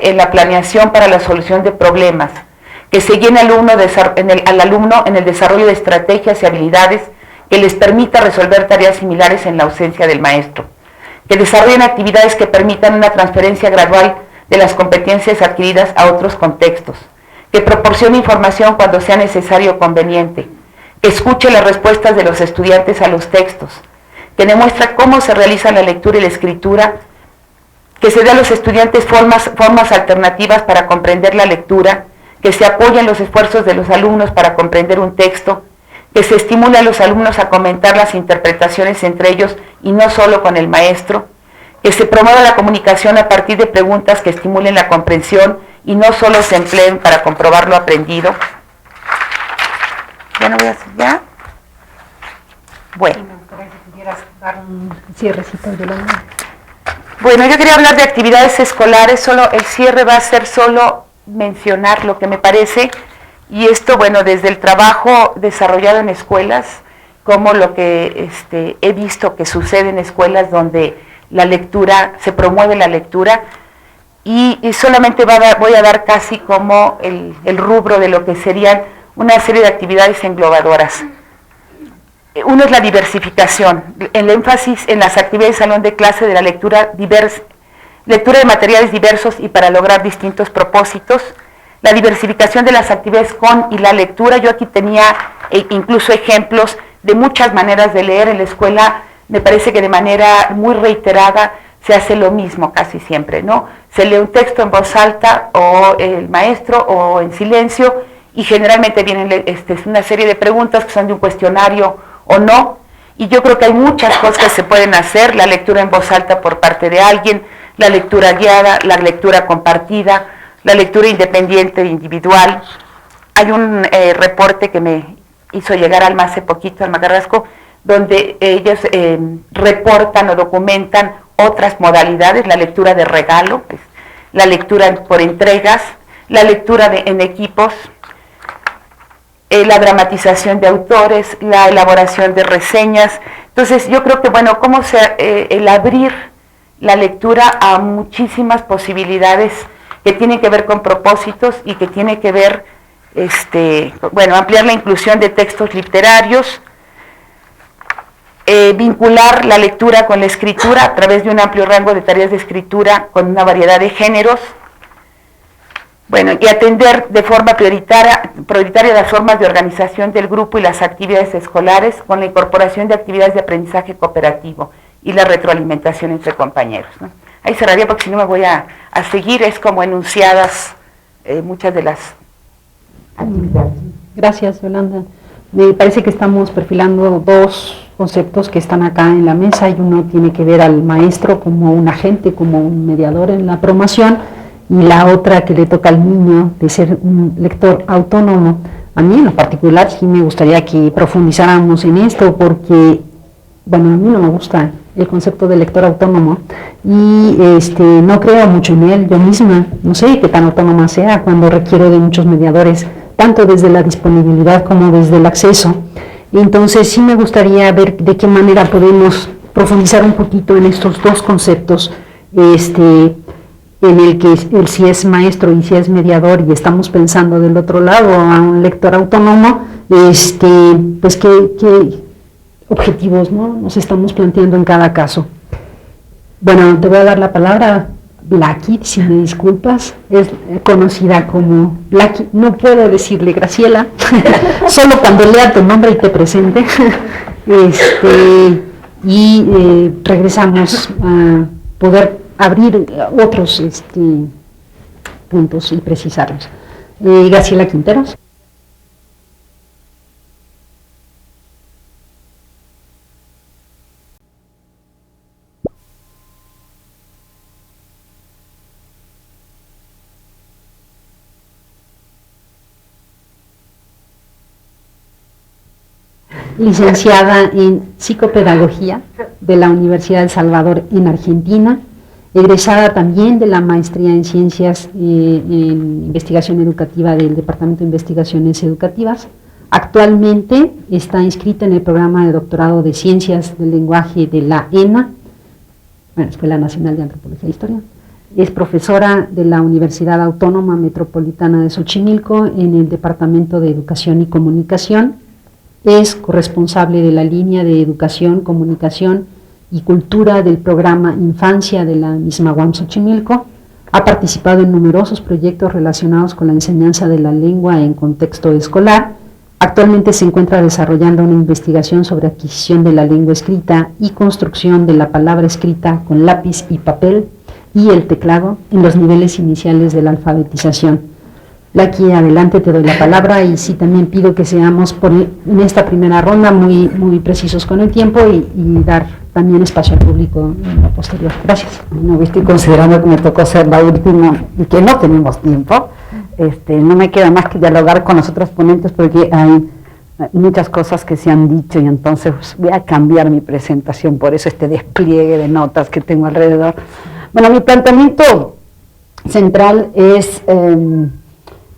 en la planeación para la solución de problemas, que se guíe al alumno en el desarrollo de estrategias y habilidades que les permita resolver tareas similares en la ausencia del maestro, que desarrollen actividades que permitan una transferencia gradual de las competencias adquiridas a otros contextos, que proporcione información cuando sea necesario o conveniente, que escuche las respuestas de los estudiantes a los textos, que demuestra cómo se realiza la lectura y la escritura, que se dé a los estudiantes formas alternativas para comprender la lectura, que se apoyen los esfuerzos de los alumnos para comprender un texto, que se estimule a los alumnos a comentar las interpretaciones entre ellos y no solo con el maestro, que se promueva la comunicación a partir de preguntas que estimulen la comprensión y no solo se empleen para comprobar lo aprendido. Ya no voy a hacer ya. Bueno. Me gustaría que pudieras dar un cierrecito de la mano. Bueno, yo quería hablar de actividades escolares, solo el cierre va a ser solo mencionar lo que me parece, y esto, bueno, desde el trabajo desarrollado en escuelas, como lo que he visto que sucede en escuelas donde la lectura, se promueve la lectura, y solamente voy a dar casi como el rubro de lo que serían una serie de actividades englobadoras. Uno es la diversificación, el énfasis en las actividades de salón de clase de la lectura de materiales diversos y para lograr distintos propósitos. La diversificación de las actividades con y la lectura, yo aquí tenía incluso ejemplos de muchas maneras de leer. En la escuela me parece que de manera muy reiterada se hace lo mismo casi siempre, ¿no? Se lee un texto en voz alta o el maestro o en silencio y generalmente vienen una serie de preguntas que son de un cuestionario o no, y yo creo que hay muchas cosas que se pueden hacer, la lectura en voz alta por parte de alguien, la lectura guiada, la lectura compartida, la lectura independiente e individual. Hay un reporte que me hizo llegar Alma hace poquito, Alma Carrasco, donde ellos reportan o documentan otras modalidades, la lectura de regalo, pues, la lectura por entregas, la lectura en equipos, la dramatización de autores, la elaboración de reseñas. Entonces yo creo que, bueno, el abrir la lectura a muchísimas posibilidades que tienen que ver con propósitos y que tiene que ver, ampliar la inclusión de textos literarios, vincular la lectura con la escritura a través de un amplio rango de tareas de escritura con una variedad de géneros. Bueno, y atender de forma prioritaria las formas de organización del grupo y las actividades escolares con la incorporación de actividades de aprendizaje cooperativo y la retroalimentación entre compañeros, ¿no? Ahí cerraría porque si no me voy a seguir, es como enunciadas muchas de las actividades. Gracias, Yolanda. Me parece que estamos perfilando dos conceptos que están acá en la mesa, y uno tiene que ver al maestro como un agente, como un mediador en la promoción, y la otra que le toca al niño de ser un lector autónomo. A mí en lo particular sí me gustaría que profundizáramos en esto, porque, bueno, a mí no me gusta el concepto de lector autónomo y no creo mucho en él. Yo misma no sé qué tan autónoma sea cuando requiero de muchos mediadores, tanto desde la disponibilidad como desde el acceso. Entonces sí me gustaría ver de qué manera podemos profundizar un poquito en estos dos conceptos, en el que él sí es maestro y sí es mediador, y estamos pensando del otro lado a un lector autónomo, pues qué objetivos, ¿no?, nos estamos planteando en cada caso. Bueno, te voy a dar la palabra, Blackie, si me disculpas, es conocida como Blackie, no puedo decirle Graciela, solo cuando lea tu nombre y te presente, regresamos a poder abrir otros puntos y precisarlos. Graciela Quinteros. Licenciada en Psicopedagogía de la Universidad de El Salvador en Argentina, egresada también de la maestría en Ciencias en Investigación Educativa del Departamento de Investigaciones Educativas. Actualmente está inscrita en el programa de doctorado de Ciencias del Lenguaje de la ENA, Escuela Nacional de Antropología e Historia, Es profesora de la Universidad Autónoma Metropolitana de Xochimilco en el Departamento de Educación y Comunicación. Es corresponsable de la línea de Educación, Comunicación y Cultura del programa Infancia de la misma UAM Xochimilco. Ha participado en numerosos proyectos relacionados con la enseñanza de la lengua en contexto escolar. Actualmente se encuentra desarrollando una investigación sobre adquisición de la lengua escrita y construcción de la palabra escrita con lápiz y papel y el teclado en los niveles iniciales de la alfabetización. Laki, adelante, te doy la palabra y sí también pido que seamos en esta primera ronda muy precisos con el tiempo y dar también espacio al público en lo posterior. Gracias. No, estoy considerando que me tocó ser la última y que no tenemos tiempo. No me queda más que dialogar con los otros ponentes porque hay muchas cosas que se han dicho y entonces voy a cambiar mi presentación, por eso este despliegue de notas que tengo alrededor. Bueno, mi planteamiento central es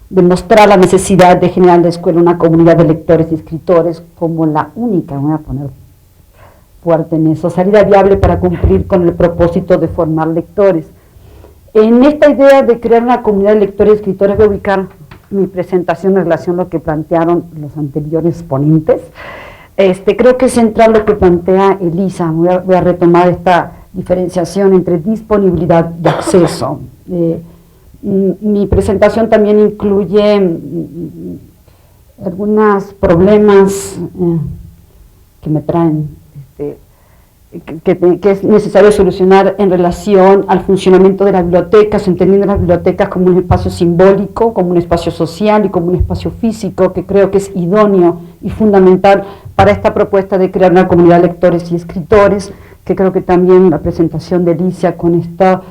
demostrar la necesidad de generar en la escuela una comunidad de lectores y escritores como la única, voy a poner fuerte en eso, salida viable para cumplir con el propósito de formar lectores. En esta idea de crear una comunidad de lectores y escritores voy a ubicar mi presentación en relación a lo que plantearon los anteriores ponentes. Creo que es central lo que plantea Elisa, voy a retomar esta diferenciación entre disponibilidad y acceso. Mi presentación también incluye algunos problemas que me traen, que es necesario solucionar en relación al funcionamiento de las bibliotecas, entendiendo las bibliotecas como un espacio simbólico, como un espacio social y como un espacio físico, que creo que es idóneo y fundamental para esta propuesta de crear una comunidad de lectores y escritores, que creo que también la presentación de Alicia con esta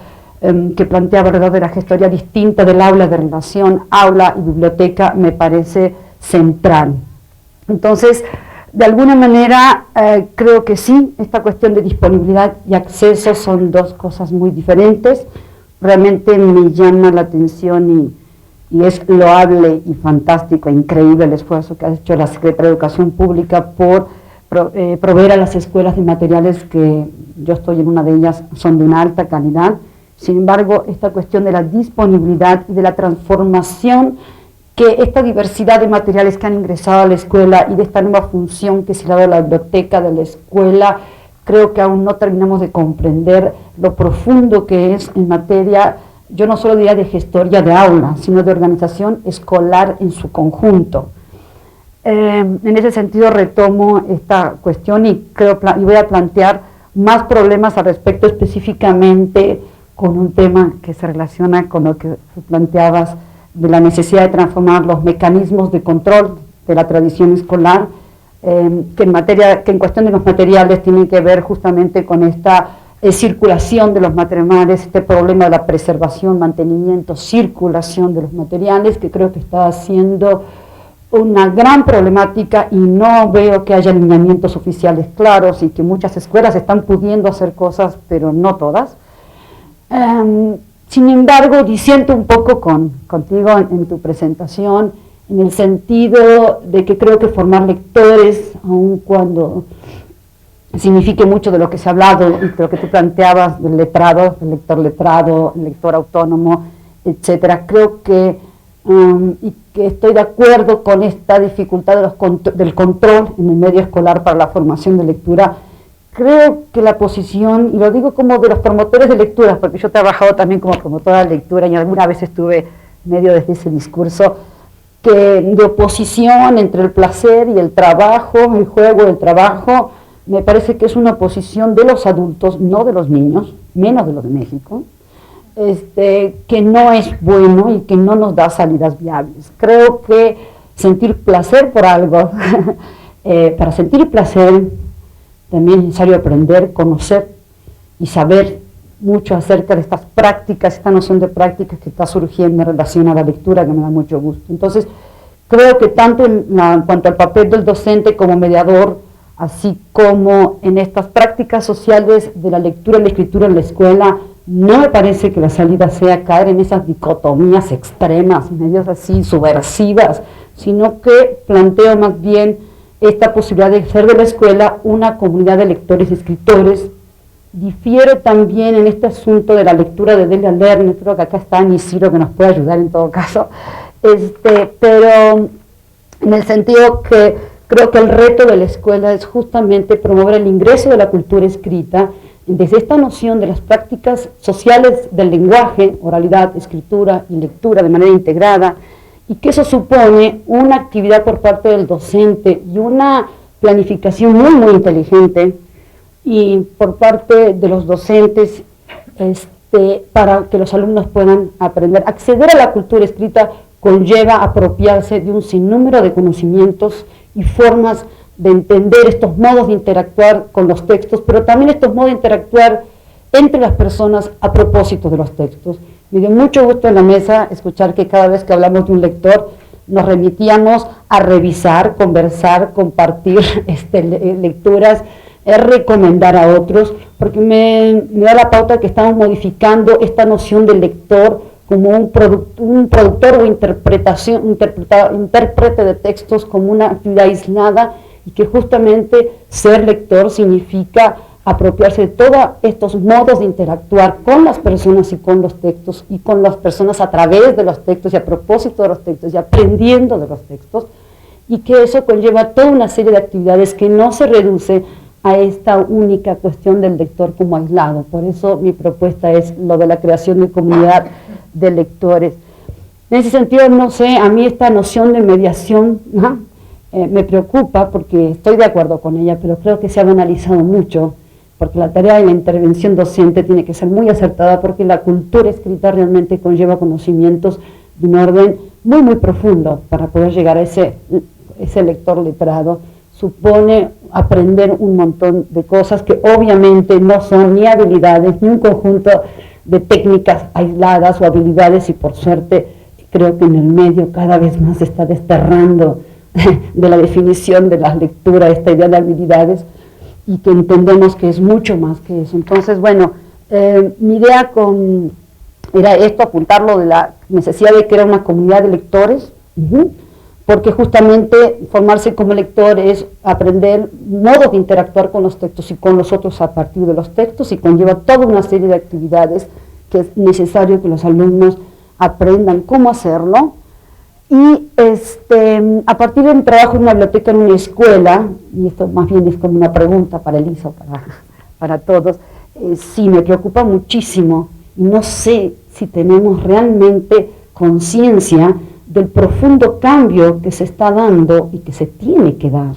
que planteaba alrededor de la gestoría distinta del aula, de relación aula y biblioteca, me parece central. Entonces, de alguna manera, creo que sí, esta cuestión de disponibilidad y acceso son dos cosas muy diferentes. Realmente me llama la atención y es loable y fantástico e increíble el esfuerzo que ha hecho la Secretaría de Educación Pública por proveer a las escuelas de materiales que yo estoy en una de ellas, son de una alta calidad. Sin embargo, esta cuestión de la disponibilidad y de la transformación que esta diversidad de materiales que han ingresado a la escuela y de esta nueva función que se le ha dado a la biblioteca de la escuela, creo que aún no terminamos de comprender lo profundo que es en materia, yo no solo diría de gestoría de aula, sino de organización escolar en su conjunto. En ese sentido retomo esta cuestión y voy a plantear más problemas al respecto, específicamente con un tema que se relaciona con lo que planteabas de la necesidad de transformar los mecanismos de control de la tradición escolar, que en cuestión de los materiales tienen que ver justamente con esta circulación de los materiales, este problema de la preservación, mantenimiento, circulación de los materiales, que creo que está siendo una gran problemática y no veo que haya lineamientos oficiales claros y que muchas escuelas están pudiendo hacer cosas, pero no todas. Sin embargo, disiento un poco contigo en tu presentación, en el sentido de que creo que formar lectores, aun cuando signifique mucho de lo que se ha hablado y de lo que tú planteabas del letrado, el lector letrado, el lector autónomo, etcétera, creo que, y que estoy de acuerdo con esta dificultad del control en el medio escolar para la formación de lectura. Creo que la posición, y lo digo como de los promotores de lectura, porque yo he trabajado también como promotora de lectura y alguna vez estuve medio desde ese discurso, que de oposición entre el placer y el trabajo, el juego, el trabajo, me parece que es una oposición de los adultos, no de los niños, menos de los de México, que no es bueno y que no nos da salidas viables. Creo que sentir placer por algo, para sentir placer, también es necesario aprender, conocer y saber mucho acerca de estas prácticas, esta noción de prácticas que está surgiendo en relación a la lectura, que me da mucho gusto. Entonces, creo que tanto en cuanto al papel del docente como mediador, así como en estas prácticas sociales de la lectura y la escritura en la escuela, no me parece que la salida sea caer en esas dicotomías extremas, medios así subversivas, sino que planteo más bien esta posibilidad de hacer de la escuela una comunidad de lectores y escritores Difiero también en este asunto de la lectura de Delia Lerner, creo que acá está Aniciro que nos puede ayudar en todo caso, pero en el sentido que creo que el reto de la escuela es justamente promover el ingreso de la cultura escrita desde esta noción de las prácticas sociales del lenguaje, oralidad, escritura y lectura de manera integrada, y que eso supone una actividad por parte del docente y una planificación muy inteligente y por parte de los docentes para que los alumnos puedan aprender. Acceder a la cultura escrita conlleva apropiarse de un sinnúmero de conocimientos y formas de entender estos modos de interactuar con los textos, pero también estos modos de interactuar entre las personas a propósito de los textos. Me dio mucho gusto en la mesa escuchar que cada vez que hablamos de un lector nos remitíamos a revisar, conversar, compartir lecturas, recomendar a otros, porque me da la pauta que estamos modificando esta noción del lector como un productor o intérprete de textos como una actividad aislada, y que justamente ser lector significa apropiarse de todos estos modos de interactuar con las personas y con los textos, y con las personas a través de los textos y a propósito de los textos y aprendiendo de los textos, y que eso conlleva toda una serie de actividades que no se reduce a esta única cuestión del lector como aislado. Por eso mi propuesta es lo de la creación de comunidad de lectores. En ese sentido, no sé, a mí esta noción de mediación me preocupa, porque estoy de acuerdo con ella, pero creo que se ha banalizado mucho, porque la tarea de la intervención docente tiene que ser muy acertada, porque la cultura escrita realmente conlleva conocimientos de un orden muy profundo para poder llegar a ese lector letrado. Supone aprender un montón de cosas que obviamente no son ni habilidades, ni un conjunto de técnicas aisladas o habilidades, y por suerte creo que en el medio cada vez más se está desterrando de la definición de las lecturas esta idea de habilidades, y que entendemos que es mucho más que eso. Entonces, bueno, mi idea era esto, apuntarlo de la necesidad de crear una comunidad de lectores, porque justamente formarse como lector es aprender modos de interactuar con los textos y con los otros a partir de los textos, y conlleva toda una serie de actividades que es necesario que los alumnos aprendan cómo hacerlo. Y a partir del trabajo en una biblioteca en una escuela, y esto más bien es como una pregunta para Elisa, para todos, sí me preocupa muchísimo, y no sé si tenemos realmente conciencia del profundo cambio que se está dando y que se tiene que dar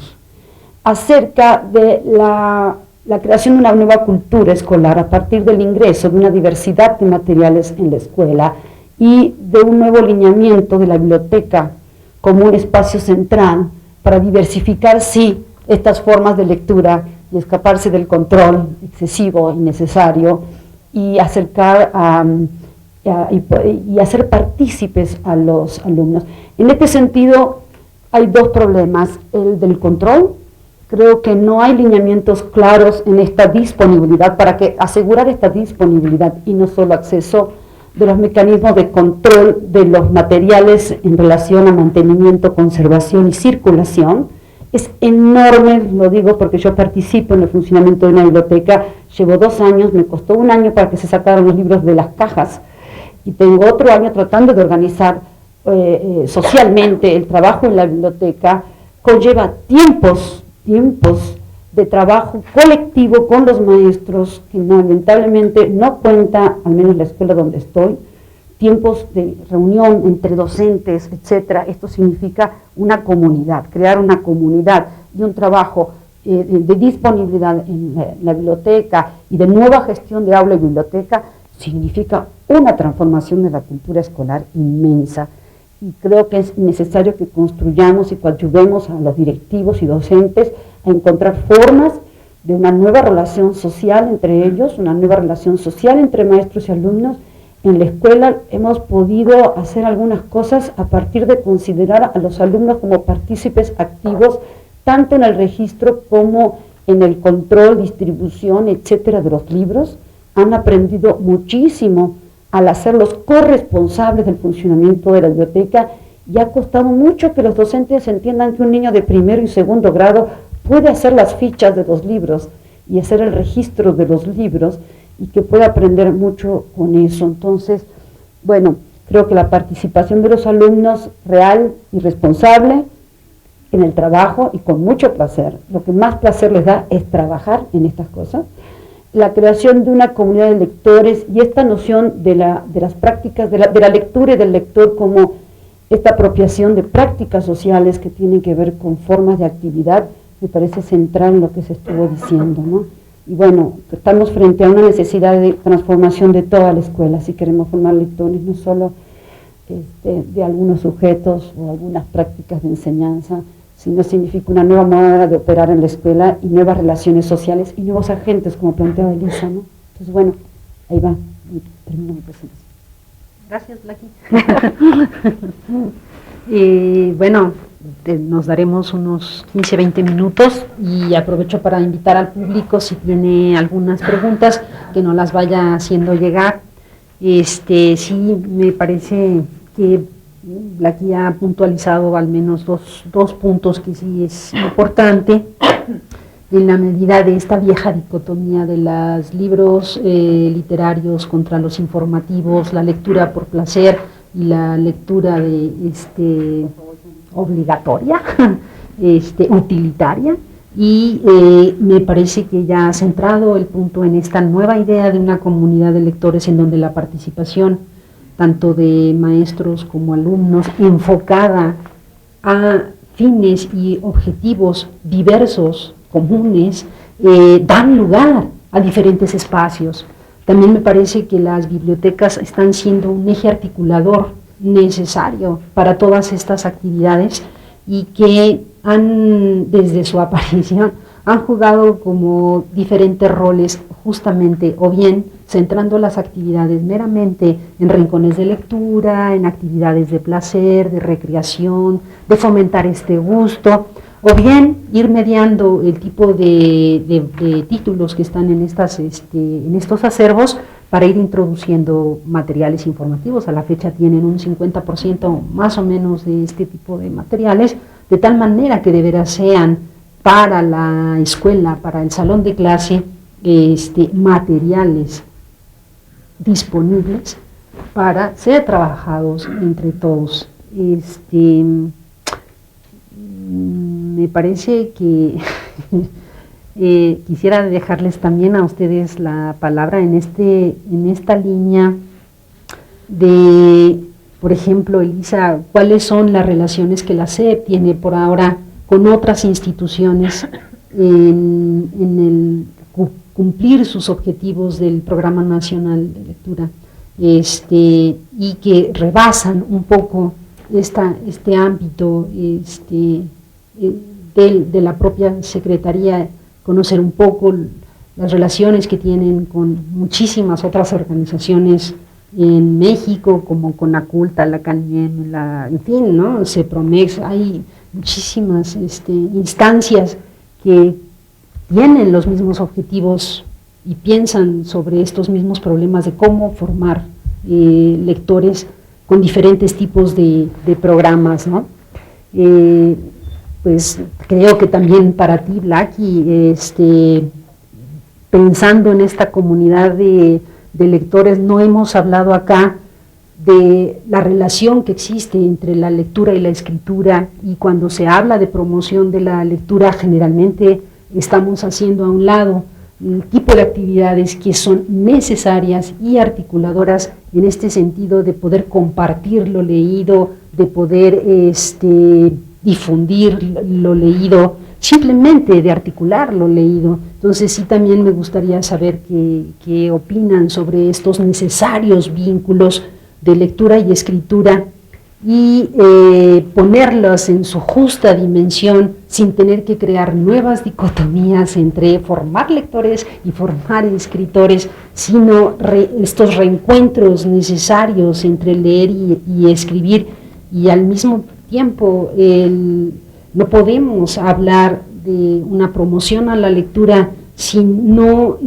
acerca de la creación de una nueva cultura escolar a partir del ingreso de una diversidad de materiales en la escuela y de un nuevo lineamiento de la biblioteca como un espacio central para diversificar, sí, estas formas de lectura y escaparse del control excesivo, innecesario, y acercar y hacer partícipes a los alumnos. En este sentido, hay dos problemas: el del control. Creo que no hay lineamientos claros en esta disponibilidad para asegurar esta disponibilidad, y no solo acceso, de los mecanismos de control de los materiales en relación a mantenimiento, conservación y circulación. Es enorme, lo digo porque yo participo en el funcionamiento de una biblioteca, llevo 2 años, me costó 1 año para que se sacaran los libros de las cajas, y tengo otro año tratando de organizar socialmente el trabajo en la biblioteca. Conlleva tiempos de trabajo colectivo con los maestros, que lamentablemente no cuenta, al menos la escuela donde estoy, tiempos de reunión entre docentes, etcétera. Esto significa una comunidad, crear una comunidad y un trabajo de disponibilidad en la biblioteca y de nueva gestión de aula y biblioteca. Significa una transformación de la cultura escolar inmensa, y creo que es necesario que construyamos y coadyuvemos a los directivos y docentes a encontrar formas de una nueva relación social entre ellos, una nueva relación social entre maestros y alumnos. En la escuela hemos podido hacer algunas cosas a partir de considerar a los alumnos como partícipes activos, tanto en el registro como en el control, distribución, etcétera, de los libros. Han aprendido muchísimo al hacerlos corresponsables del funcionamiento de la biblioteca, y ha costado mucho que los docentes entiendan que un niño de 1er y 2º grado puede hacer las fichas de los libros, y hacer el registro de los libros y que pueda aprender mucho con eso. Entonces, bueno, creo que la participación de los alumnos real y responsable en el trabajo y con mucho placer. Lo que más placer les da es trabajar en estas cosas. La creación de una comunidad de lectores y esta noción de las prácticas, de la lectura y del lector como esta apropiación de prácticas sociales que tienen que ver con formas de actividad, me parece central en lo que se estuvo diciendo, ¿no? Y bueno, estamos frente a una necesidad de transformación de toda la escuela, si queremos formar lectores, no solo de algunos sujetos o algunas prácticas de enseñanza, sino significa una nueva manera de operar en la escuela y nuevas relaciones sociales y nuevos agentes, como planteaba Elisa, ¿no? Entonces, bueno, ahí va, termino mi presentación. Gracias, Blackie. Bueno, nos daremos unos 15-20 minutos y aprovecho para invitar al público, si tiene algunas preguntas, que nos las vaya haciendo llegar. Sí, me parece que Blackie ha puntualizado al menos dos puntos que sí es importante, en la medida de esta vieja dicotomía de los libros literarios contra los informativos, la lectura por placer y la lectura obligatoria, utilitaria, y me parece que ya ha centrado el punto en esta nueva idea de una comunidad de lectores en donde la participación tanto de maestros como alumnos enfocada a fines y objetivos diversos, comunes, dan lugar a diferentes espacios. También me parece que las bibliotecas están siendo un eje articulador necesario para todas estas actividades y que desde su aparición, han jugado como diferentes roles justamente, o bien centrando las actividades meramente en rincones de lectura, en actividades de placer, de recreación, de fomentar este gusto, o bien ir mediando el tipo de títulos que están en estos acervos para ir introduciendo materiales informativos. A la fecha tienen un 50% más o menos de este tipo de materiales, de tal manera que de veras sean para la escuela, para el salón de clase, materiales disponibles para ser trabajados entre todos. Me parece que quisiera dejarles también a ustedes la palabra en esta línea de, por ejemplo, Elisa, ¿cuáles son las relaciones que la SEP tiene por ahora con otras instituciones en el cumplir sus objetivos del Programa Nacional de Lectura, y que rebasan un poco este ámbito de la propia Secretaría, conocer un poco las relaciones que tienen con muchísimas otras organizaciones en México, como Conaculta, la CANIEM, en fin, ¿no? CEPROMEX, hay muchísimas instancias que tienen los mismos objetivos y piensan sobre estos mismos problemas de cómo formar lectores con diferentes tipos de programas, ¿no? Pues creo que también para ti, Blackie, pensando en esta comunidad de lectores, no hemos hablado acá de la relación que existe entre la lectura y la escritura, y cuando se habla de promoción de la lectura generalmente estamos haciendo a un lado el tipo de actividades que son necesarias y articuladoras en este sentido de poder compartir lo leído, de poder difundir lo leído, simplemente de articular lo leído. Entonces sí, también me gustaría saber qué opinan sobre estos necesarios vínculos de lectura y escritura y ponerlos en su justa dimensión sin tener que crear nuevas dicotomías entre formar lectores y formar escritores, sino estos reencuentros necesarios entre leer y escribir, y al mismo tiempo no podemos hablar de una promoción a la lectura si no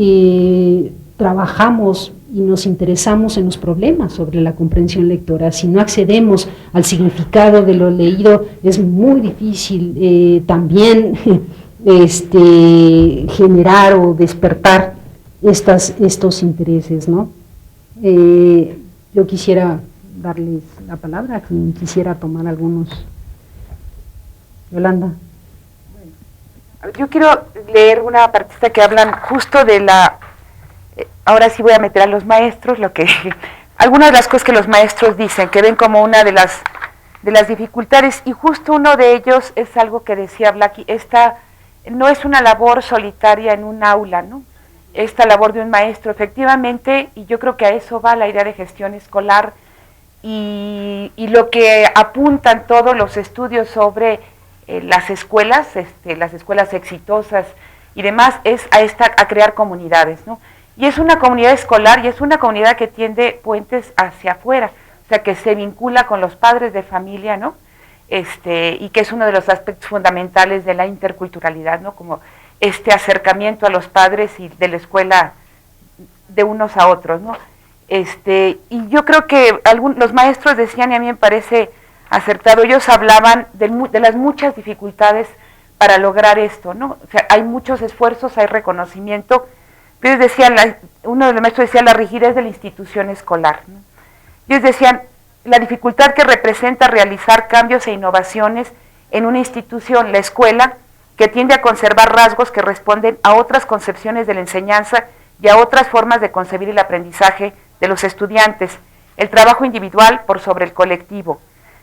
trabajamos y nos interesamos en los problemas sobre la comprensión lectora. Si no accedemos al significado de lo leído, es muy difícil también generar o despertar estos intereses, ¿no? Yo quisiera darles la palabra, quien quisiera tomar algunos. Yolanda. Yo quiero leer una partita que hablan justo de la... ahora sí voy a meter a los maestros, algunas de las cosas que los maestros dicen, que ven como una de las dificultades, y justo uno de ellos es algo que decía Blackie, esta no es una labor solitaria en un aula, ¿no? Esta labor de un maestro, efectivamente, y yo creo que a eso va la idea de gestión escolar, y lo que apuntan todos los estudios sobre las escuelas exitosas y demás, es a crear comunidades, ¿no? Y es una comunidad escolar y es una comunidad que tiende puentes hacia afuera, o sea, que se vincula con los padres de familia, ¿no? Y que es uno de los aspectos fundamentales de la interculturalidad, ¿no? Como este acercamiento a los padres y de la escuela de unos a otros, ¿no? Y yo creo que los maestros decían, y a mí me parece acertado, ellos hablaban de las muchas dificultades para lograr esto, ¿no? O sea, hay muchos esfuerzos, hay reconocimiento, pero ellos decían, uno de los maestros decía la rigidez de la institución escolar, ¿no? Ellos decían, la dificultad que representa realizar cambios e innovaciones en una institución, la escuela, que tiende a conservar rasgos que responden a otras concepciones de la enseñanza y a otras formas de concebir el aprendizaje de los estudiantes, el trabajo individual por sobre el colectivo,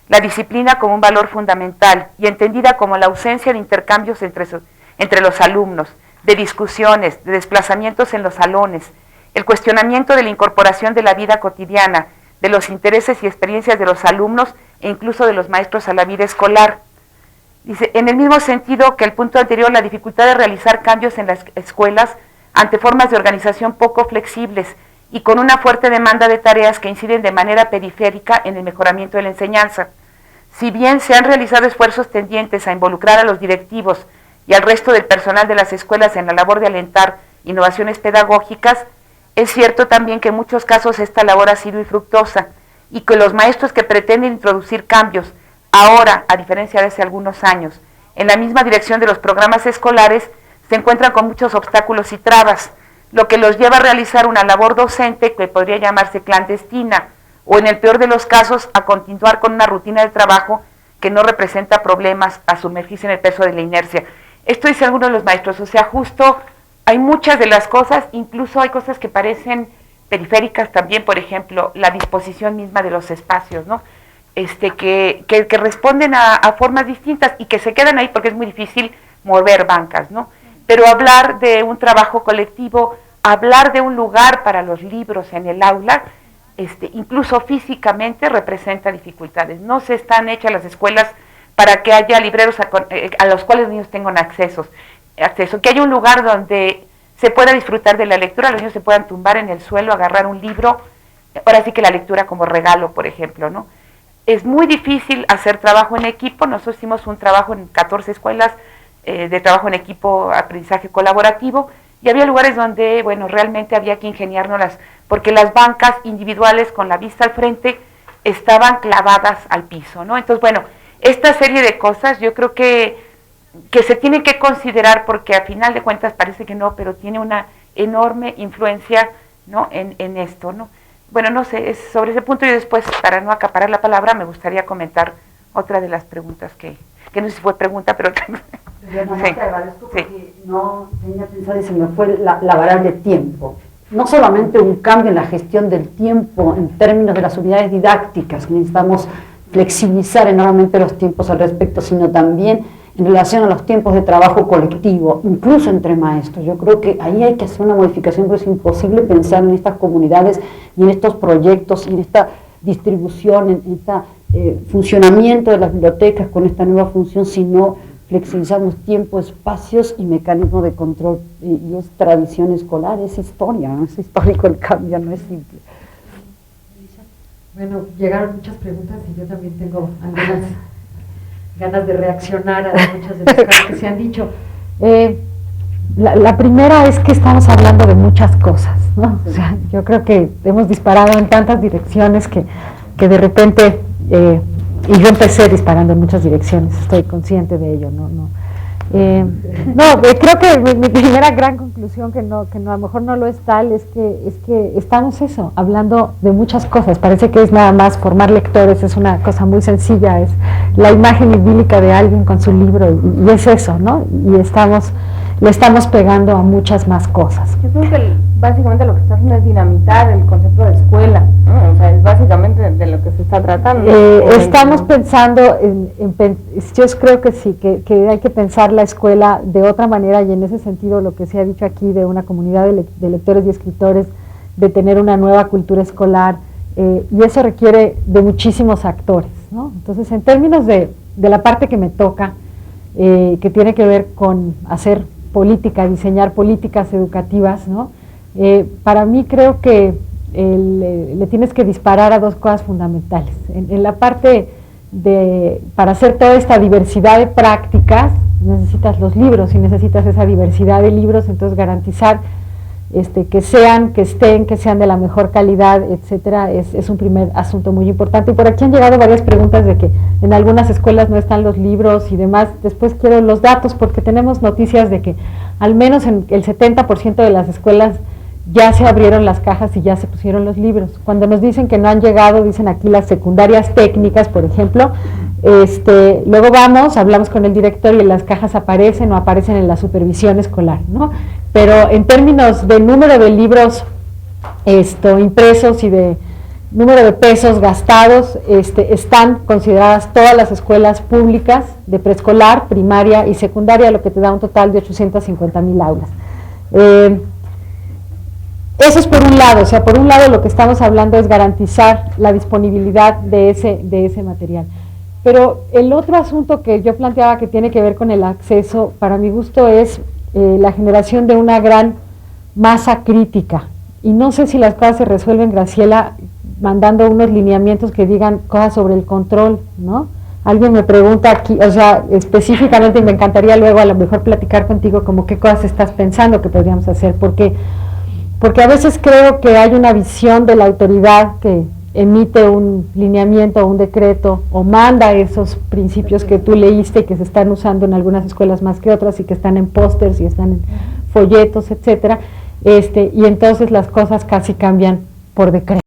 la disciplina como un valor fundamental y entendida como la ausencia de intercambios entre los alumnos, de discusiones, de desplazamientos en los salones, el cuestionamiento de la incorporación de la vida cotidiana, de los intereses y experiencias de los alumnos e incluso de los maestros a la vida escolar. Dice, en el mismo sentido que el punto anterior, la dificultad de realizar cambios en las escuelas ante formas de organización poco flexibles y con una fuerte demanda de tareas que inciden de manera periférica en el mejoramiento de la enseñanza. Si bien se han realizado esfuerzos tendientes a involucrar a los directivos y al resto del personal de las escuelas en la labor de alentar innovaciones pedagógicas, es cierto también que en muchos casos esta labor ha sido infructuosa y que los maestros que pretenden introducir cambios ahora, a diferencia de hace algunos años, en la misma dirección de los programas escolares, se encuentran con muchos obstáculos y trabas, lo que los lleva a realizar una labor docente que podría llamarse clandestina, o en el peor de los casos, a continuar con una rutina de trabajo que no representa problemas, a sumergirse en el peso de la inercia. Esto dice algunos de los maestros, o sea, justo hay muchas de las cosas, incluso hay cosas que parecen periféricas también, por ejemplo, la disposición misma de los espacios, ¿no? Que responden a formas distintas y que se quedan ahí porque es muy difícil mover bancas, ¿no? Pero hablar de un trabajo colectivo, hablar de un lugar para los libros en el aula, incluso físicamente representa dificultades. No se están hechas las escuelas para que haya libreros a los cuales los niños tengan acceso, que haya un lugar donde se pueda disfrutar de la lectura, los niños se puedan tumbar en el suelo, agarrar un libro, ahora sí que la lectura como regalo, por ejemplo, ¿no? Es muy difícil hacer trabajo en equipo. Nosotros hicimos un trabajo en 14 escuelas de trabajo en equipo, aprendizaje colaborativo, y había lugares donde, bueno, realmente había que ingeniárnoslas, porque las bancas individuales con la vista al frente estaban clavadas al piso, ¿no? Entonces, bueno, esta serie de cosas yo creo que se tienen que considerar, porque a final de cuentas parece que no, pero tiene una enorme influencia, ¿no?, en esto, ¿no? Bueno, no sé, es sobre ese punto, y después, para no acaparar la palabra, me gustaría comentar otra de las preguntas que no sé si fue pregunta, pero... Yo nada más te agradezco porque no tenía pensado y se me fue la variable tiempo. No solamente un cambio en la gestión del tiempo en términos de las unidades didácticas, que necesitamos flexibilizar enormemente los tiempos al respecto, sino también en relación a los tiempos de trabajo colectivo, incluso entre maestros. Yo creo que ahí hay que hacer una modificación, porque es imposible pensar en estas comunidades y en estos proyectos y en esta distribución, en este funcionamiento de las bibliotecas con esta nueva función, si no flexibilizamos tiempo, espacios y mecanismos de control. Y es tradición escolar, es historia, ¿no? Es histórico el cambio, no es simple. Bueno, llegaron muchas preguntas y yo también tengo algunas ganas de reaccionar a muchas de las cosas que se han dicho. La primera es que estamos hablando de muchas cosas, ¿no? O sea, yo creo que hemos disparado en tantas direcciones que de repente, y yo empecé disparando en muchas direcciones, estoy consciente de ello, ¿no? Creo que mi primera gran conclusión, que no, a lo mejor no lo es tal, es que estamos hablando de muchas cosas. Parece que es nada más formar lectores, es una cosa muy sencilla, es la imagen idílica de alguien con su libro, y es eso, ¿no? Y le estamos pegando a muchas más cosas. Yo creo que básicamente lo que está haciendo es dinamitar el concepto de escuela, ¿no? O sea, es básicamente de lo que se está tratando. Estamos pensando yo creo que sí, que hay que pensar la escuela de otra manera, y en ese sentido lo que se ha dicho aquí de una comunidad de lectores y escritores, de tener una nueva cultura escolar, y eso requiere de muchísimos actores, ¿no? Entonces, en términos de la parte que me toca, que tiene que ver con hacer política, diseñar políticas educativas, ¿no? Para mí creo que le tienes que disparar a dos cosas fundamentales. En la parte para hacer toda esta diversidad de prácticas, necesitas los libros, y necesitas esa diversidad de libros, entonces garantizar que sean de la mejor calidad, etcétera, es un primer asunto muy importante. Y por aquí han llegado varias preguntas de que en algunas escuelas no están los libros y demás. Después quiero los datos, porque tenemos noticias de que al menos en el 70% de las escuelas ya se abrieron las cajas y ya se pusieron los libros. Cuando nos dicen que no han llegado, dicen aquí las secundarias técnicas, por ejemplo, luego hablamos con el director y las cajas aparecen o aparecen en la supervisión escolar, ¿no? Pero en términos de número de libros impresos y de número de pesos gastados, están consideradas todas las escuelas públicas de preescolar, primaria y secundaria, lo que te da un total de 850,000 aulas. Eso es por un lado, por un lado lo que estamos hablando es garantizar la disponibilidad de ese material. Pero el otro asunto que yo planteaba, que tiene que ver con el acceso, para mi gusto es la generación de una gran masa crítica. Y no sé si las cosas se resuelven, Graciela, mandando unos lineamientos que digan cosas sobre el control, ¿no? Alguien me pregunta aquí, específicamente, y me encantaría luego a lo mejor platicar contigo como qué cosas estás pensando que podríamos hacer, porque a veces creo que hay una visión de la autoridad que emite un lineamiento o un decreto o manda esos principios que tú leíste y que se están usando en algunas escuelas más que otras y que están en pósters y están en folletos, etcétera, y entonces las cosas casi cambian por decreto.